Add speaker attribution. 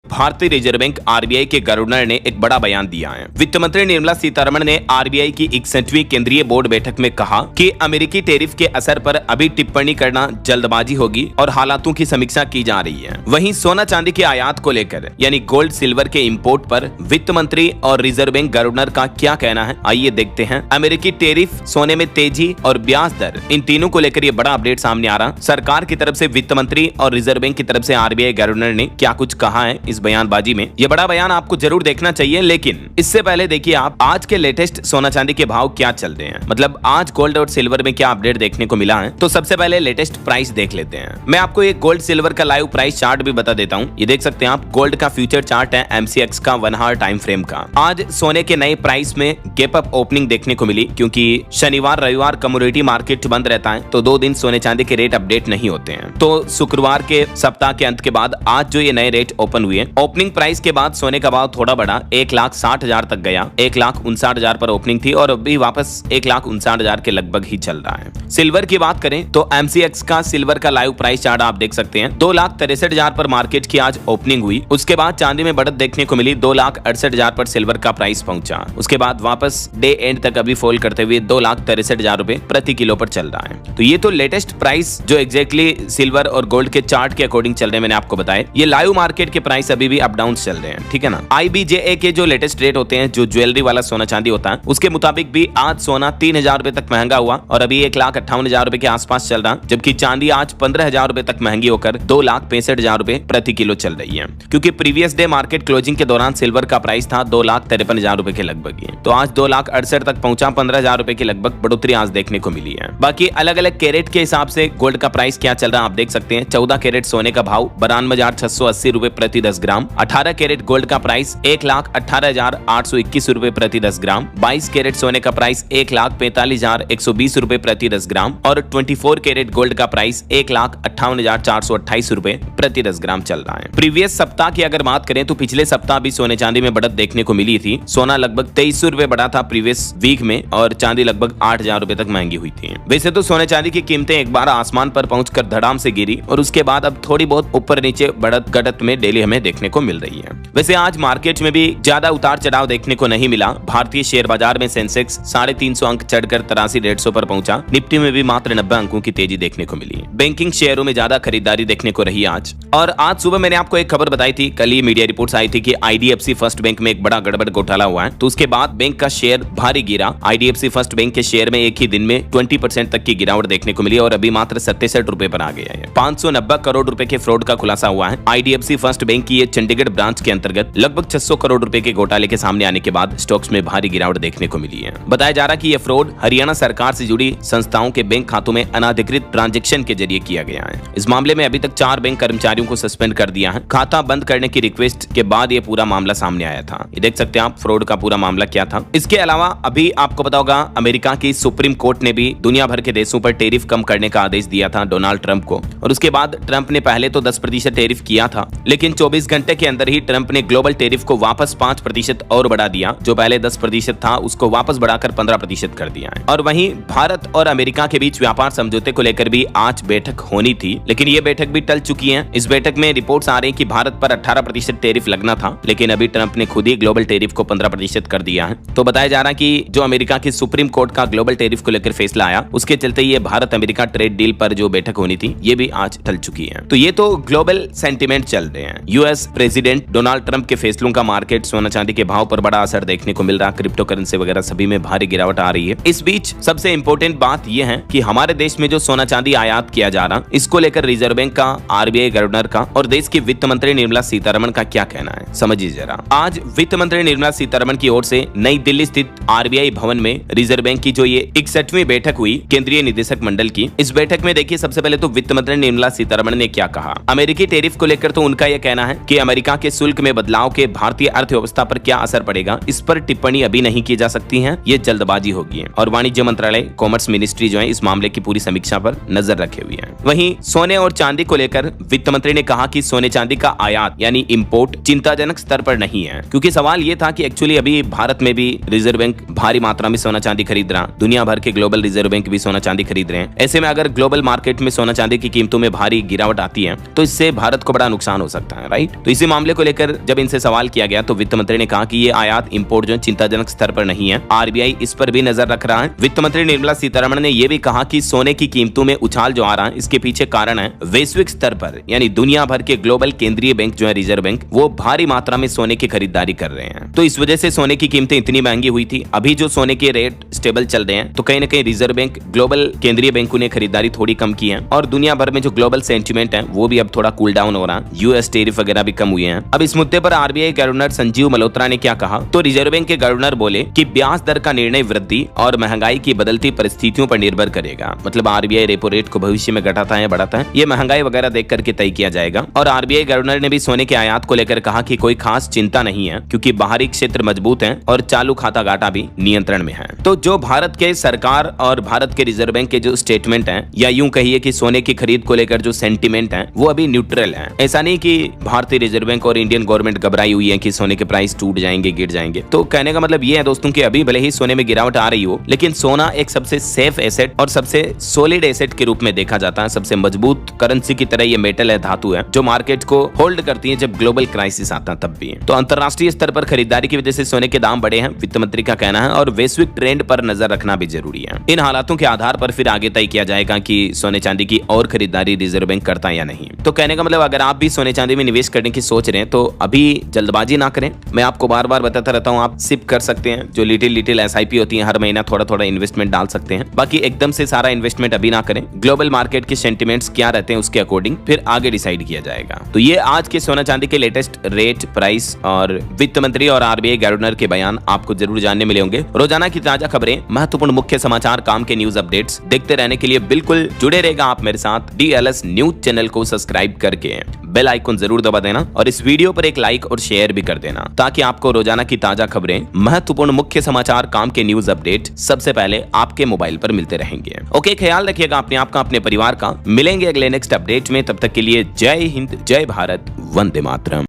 Speaker 1: भारतीय reserve bank RBI के governor ने एक बड़ा बयान दिया है। वित्त मंत्री निर्मला सीतारमण ने आरबीआई की 61वीं केंद्रीय बोर्ड बैठक में कहा कि अमेरिकी टैरिफ के असर पर अभी टिप्पणी करना जल्दबाजी होगी और हालातों की समीक्षा की जा रही है। वहीं सोना चांदी के आयात को लेकर यानी गोल्ड सिल्वर के इंपोर्ट पर वित्त मंत्री और रिजर्व बैंक गवर्नर का क्या कहना है, आइए देखते हैं। अमेरिकी टैरिफ, सोने में तेजी और ब्याज दर, इन तीनों को लेकर ये बड़ा अपडेट सामने आ रहा। सरकार की तरफ से वित्त मंत्री और रिजर्व बैंक की तरफ से आरबीआई गवर्नर ने क्या कुछ कहा है इस बयानबाजी में। यह बड़ा बयान आपको जरूर देखना चाहिए, लेकिन इससे पहले देखिए आप आज के लेटेस्ट सोना चांदी के भाव क्या चल रहे हैं, मतलब आज गोल्ड और सिल्वर में क्या अपडेट देखने को मिला है। तो सबसे पहले लेटेस्ट प्राइस देख लेते हैं। मैं आपको एक गोल्ड सिल्वर का लाइव प्राइस चार्ट भी बता देता हूं। ये देख सकते हैं आप, गोल्ड का फ्यूचर चार्ट है एमसीएक्स का 1 आवर टाइम फ्रेम का। आज सोने के नए प्राइस में गैप अप ओपनिंग देखने को मिली, क्योंकि शनिवार रविवार कमोडिटी मार्केट बंद रहता है, तो 2 दिन सोने चांदी के रेट अपडेट नहीं होते हैं। तो शुक्रवार के सप्ताह के अंत के बाद आज जो ये नए रेट ओपन हुए, ओपनिंग प्राइस के बाद सोने का भाव थोड़ा बढ़ा, 1,60,000 तक गया। 1,59,000 पर ओपनिंग थी और अभी वापस 1,59,000 के लगभग ही चल रहा है। सिल्वर की बात करें तो एमसीएक्स का सिल्वर का लाइव प्राइस चार्ट आप देख सकते हैं। 2,63,000 पर मार्केट की आज ओपनिंग हुई। उसके बाद चांदी में बढ़त देखने को मिली, 2,68,000 पर सिल्वर का प्राइस पहुंचा। उसके बाद वापस डे एंड तक अभी फॉल करते हुए 2,63,000 रुपए प्रति किलो पर चल रहा है। तो ये तो लेटेस्ट प्राइस जो एग्जैक्टली सिल्वर और गोल्ड के चार्ट के अकॉर्डिंग चल रहे हैं, मैंने आपको बताया। ये लाइव मार्केट के प्राइस अभी भी अप डाउन चल रहे हैं, ठीक है ना। IBJA के जो लेटेस्ट रेट होते हैं, जो ज्वेलरी वाला सोना चांदी होता है, उसके मुताबिक भी आज सोना 3,000 रुपए तक महंगा हुआ और अभी 1,58,000 रुपए के आसपास चल रहा, जबकि चांदी आज 15,000 रुपए तक महंगी होकर 2,65,000 रुपए प्रति किलो चल रही है। क्योंकि प्रीवियस डे मार्केट क्लोजिंग के दौरान सिल्वर का प्राइस था 2,53,000 रुपए के लगभग ही, तो आज 2,68,000 तक पहुंचा। 15,000 रुपए की लगभग बढ़ोतरी आज देखने को मिली है। बाकी अलग अलग कैरेट के हिसाब से गोल्ड का प्राइस क्या चल रहा है आप देख सकते हैं। 14 कैरेट सोने का भाव 92,680 रुपए प्रति 10 ग्राम। 18 कैरेट गोल्ड का प्राइस 1,18,821 रुपए प्रति 10 ग्राम। 22 कैरेट सोने का प्राइस 1,45,120 रुपए प्रति 10 ग्राम और 24 कैरेट गोल्ड का प्राइस 1,58,428 रुपए प्रति 10 ग्राम चल रहा है। प्रीवियस सप्ताह की अगर बात करें तो पिछले सप्ताह भी सोने चांदी में बढ़त देखने को मिली थी। सोना लगभग 2300 रुपए बढ़ा था प्रीवियस वीक में और चांदी लगभग 8,000 रुपए तक महंगी हुई थी। वैसे तो सोने चांदी की कीमतें एक बार आसमान पर पहुंचकर धड़ाम से गिरी और उसके बाद अब थोड़ी बहुत ऊपर नीचे बढ़त घटत में डेली हमें देखने को मिल रही है। वैसे आज मार्केट में भी ज्यादा उतार चढ़ाव देखने को नहीं मिला। भारतीय शेयर बाजार में सेंसेक्स 350 अंक चढ़कर 83,150 पर पहुंचा। निफ्टी में भी मात्र 90 अंकों की तेजी देखने को मिली। बैंकिंग शेयरों में ज्यादा खरीदारी देखने को रही आज। और आज सुबह मैंने आपको एक खबर बताई थी, कल ही मीडिया रिपोर्ट्स आई थी कि आईडीएफसी फर्स्ट बैंक में एक बड़ा गड़बड़ घोटाला हुआ है, तो उसके बाद बैंक का शेयर भारी गिरा। आईडीएफसी फर्स्ट बैंक के शेयर में एक ही दिन में 20% तक की गिरावट देखने को मिली और अभी मात्र 67 रुपए पर आ गया है। 590 करोड़ रुपए के फ्रॉड का खुलासा हुआ है। आईडीएफसी फर्स्ट बैंक की ये चंडीगढ़ ब्रांच के अंतर्गत लगभग 600 करोड़ रुपए के घोटाले के सामने आने के बाद स्टॉक्स में भारी गिरावट देखने को मिली है। बताया जा रहा कि यह फ्रॉड हरियाणा सरकार से जुड़ी संस्थाओं के बैंक खातों में अनाधिकृत ट्रांजैक्शन के जरिए किया गया है। इस मामले में अभी तक 4 बैंक कर्मचारियों को सस्पेंड कर दिया है। खाता बंद करने की रिक्वेस्ट के बाद ये पूरा मामला सामने आया था। ये देख सकते हैं आप फ्रॉड का पूरा मामला क्या था। इसके अलावा अभी आपको पता होगा, अमेरिका की सुप्रीम कोर्ट ने भी दुनिया भर के देशों पर टैरिफ कम करने का आदेश दिया था डोनाल्ड ट्रंप को। और उसके बाद ट्रंप ने पहले तो 10% टैरिफ किया था, लेकिन 24 घंटे के अंदर ही ट्रंप ने ग्लोबल टैरिफ को वापस 5% और बढ़ा दिया। जो पहले 10% था उसको वापस बढ़ाकर 15% कर दिया है। और वहीं भारत और अमेरिका के बीच व्यापार समझौते को लेकर भी आज बैठक होनी थी, लेकिन ये बैठक भी टल चुकी है। इस बैठक में रिपोर्ट्स आ रही हैं कि भारत पर 18% टैरिफ लगना था, लेकिन अभी ट्रंप ने खुद ही ग्लोबल टैरिफ को 15% कर दिया है। तो बताया जा रहा है कि जो अमेरिका की सुप्रीम कोर्ट का ग्लोबल टैरिफ को लेकर फैसला आया, उसके चलते ये भारत अमेरिका ट्रेड डील पर जो बैठक होनी थी ये भी आज टल चुकी है। तो ये तो ग्लोबल सेंटीमेंट चल रहे हैं। यूएस प्रेसिडेंट डोनाल्ड ट्रंप के फैसलों का मार्केट, सोना चांदी के भाव पर बड़ा असर देखने को मिल रहा। क्रिप्टो करेंसी वगैरह सभी में भारी गिरावट आ रही है। इस बीच सबसे इंपॉर्टेंट बात यह है कि हमारे देश में जो सोना चांदी आयात किया जा रहा, इसको लेकर रिजर्व बैंक का, आरबीआई गवर्नर का और देश की वित्त मंत्री निर्मला सीतारमण का क्या कहना है, समझिए जरा। आज वित्त मंत्री निर्मला सीतारमण की ओर से नई दिल्ली स्थित आरबीआई भवन में रिजर्व बैंक की जो ये 61वीं बैठक हुई केंद्रीय निदेशक मंडल की, इस बैठक में देखिए सबसे पहले तो वित्त मंत्री निर्मला सीतारमण ने क्या कहा। अमेरिकी टैरिफ को लेकर तो उनका यह कहना है कि अमेरिका के शुल्क में बदलाव के भारतीय अर्थव्यवस्था पर क्या असर पड़ेगा, इस पर टिप्पणी अभी नहीं की जा सकती है, ये जल्दबाजी होगी। और वाणिज्य मंत्रालय, कॉमर्स मिनिस्ट्री जो है इस मामले की पूरी समीक्षा पर नजर रखे हुए है। वहीं सोने और चांदी को लेकर वित्त मंत्री ने कहा कि सोने चांदी का आयात यानी इंपोर्ट चिंताजनक स्तर पर नहीं है, क्योंकि सवाल ये था कि एक्चुअली अभी भारत में भी रिजर्व बैंक भारी मात्रा में सोना चांदी खरीद रहा, दुनिया भर के ग्लोबल रिजर्व बैंक भी सोना चांदी खरीद रहे हैं। ऐसे में अगर ग्लोबल मार्केट में सोना चांदी की कीमतों में भारी गिरावट आती है तो इससे भारत को बड़ा नुकसान हो सकता है, राइट। पेमेंट। तो इसी मामले को लेकर जब इनसे सवाल किया गया तो वित्त मंत्री ने कहा कि ये आयात इंपोर्ट जो चिंताजनक स्तर पर नहीं है, आरबीआई इस पर भी नजर रख रहा है। वित्त मंत्री निर्मला सीतारमण ने यह भी कहा कि सोने की कीमतों में उछाल जो आ रहा है, इसके पीछे कारण है वैश्विक स्तर पर यानी दुनिया भर के ग्लोबल केंद्रीय बैंक जो है रिजर्व बैंक, वो भारी मात्रा में सोने की खरीदारी कर रहे हैं। तो इस वजह से सोने की कीमतें इतनी महंगी हुई थी। अभी जो सोने के रेट स्टेबल चल रहे हैं तो कहीं ना कहीं रिजर्व बैंक, ग्लोबल केंद्रीय बैंकों ने खरीदारी थोड़ी कम की है और दुनिया भर में जो ग्लोबल सेंटिमेंट है वो भी अब थोड़ा कूल डाउन हो रहा है। यूएस टैरिफ वगैरह भी कम हुए हैं। अब इस मुद्दे पर आरबीआई गवर्नर संजीव मल्होत्रा ने क्या कहा, तो रिजर्व बैंक के गवर्नर बोले कि ब्याज दर का निर्णय वृद्धि और महंगाई की बदलती परिस्थितियों पर निर्भर करेगा। मतलब आरबीआई रेपो रेट को भविष्य में घटाता है बढ़ाता है, ये महंगाई वगैरह देख करके तय किया जाएगा। और आरबीआई गवर्नर ने भी सोने के आयात को लेकर कहा कि कोई खास चिंता नहीं है क्योंकि बाहरी क्षेत्र मजबूत है और चालू खाता घाटा भी नियंत्रण में है। तो जो भारत के सरकार और भारत के रिजर्व बैंक के जो स्टेटमेंट है या यूं कहिए कि सोने की खरीद को लेकर जो सेंटीमेंट है वो अभी न्यूट्रल है। ऐसा नहीं कि भारतीय रिजर्व बैंक और इंडियन गवर्नमेंट घबराई हुई है कि सोने के प्राइस टूट जाएंगे, गिर जाएंगे। तो कहने का मतलब ये है दोस्तों कि अभी भले ही सोने में गिरावट आ रही हो, लेकिन सोना एक सबसे सेफ एसेट और सबसे सॉलिड एसेट के रूप में देखा जाता है। सबसे मजबूत करेंसी की तरह ये मेटल है, धातु है जो मार्केट को होल्ड करती है जब ग्लोबल क्राइसिस आता है तब भी। तो अंतरराष्ट्रीय स्तर पर खरीदारी की वजह से सोने के दाम बढ़े हैं, वित्त मंत्री का कहना है, और वैश्विक ट्रेंड पर नजर रखना भी जरूरी है। इन हालातों के आधार पर फिर आगे तय किया जाएगा कि सोने चांदी की और खरीदारी रिजर्व बैंक करता है या नहीं। तो कहने का मतलब अगर आप भी सोने चांदी में निवेश करने की सोच रहे हैं तो अभी जल्दबाजी ना करें। मैं आपको बार बार बताता रहता हूं, आप सिप कर सकते हैं, जो लिटिल एसआईपी होती है, हर महीना थोड़ा थोड़ा इन्वेस्टमेंट डाल सकते हैं। बाकी एकदम से सारा इन्वेस्टमेंट अभी ना करें। ग्लोबल मार्केट के सेंटिमेंट्स क्या रहते हैं उसके अकॉर्डिंग फिर आगे डिसाइड किया जाएगा। तो ये आज के सोना चांदी के लेटेस्ट रेट, प्राइस और वित्त मंत्री और आरबीआई गवर्नर के बयान आपको जरूर जानने मिले होंगे। रोजाना की ताजा खबरें, महत्वपूर्ण मुख्य समाचार, काम के न्यूज अपडेट्स देखते रहने के लिए बिल्कुल जुड़े रहेगा आप मेरे साथ डीएलएस न्यूज चैनल को सब्सक्राइब करके बेल आइकन जरूर दबा देना और इस वीडियो पर एक लाइक और शेयर भी कर देना ताकि आपको रोजाना की ताजा खबरें, महत्वपूर्ण मुख्य समाचार, काम के न्यूज अपडेट सबसे पहले आपके मोबाइल पर मिलते रहेंगे। ओके, ख्याल रखिएगा अपने आप का, अपने परिवार का। मिलेंगे अगले नेक्स्ट अपडेट में, तब तक के लिए जय हिंद, जय भारत, वंदे मातरम।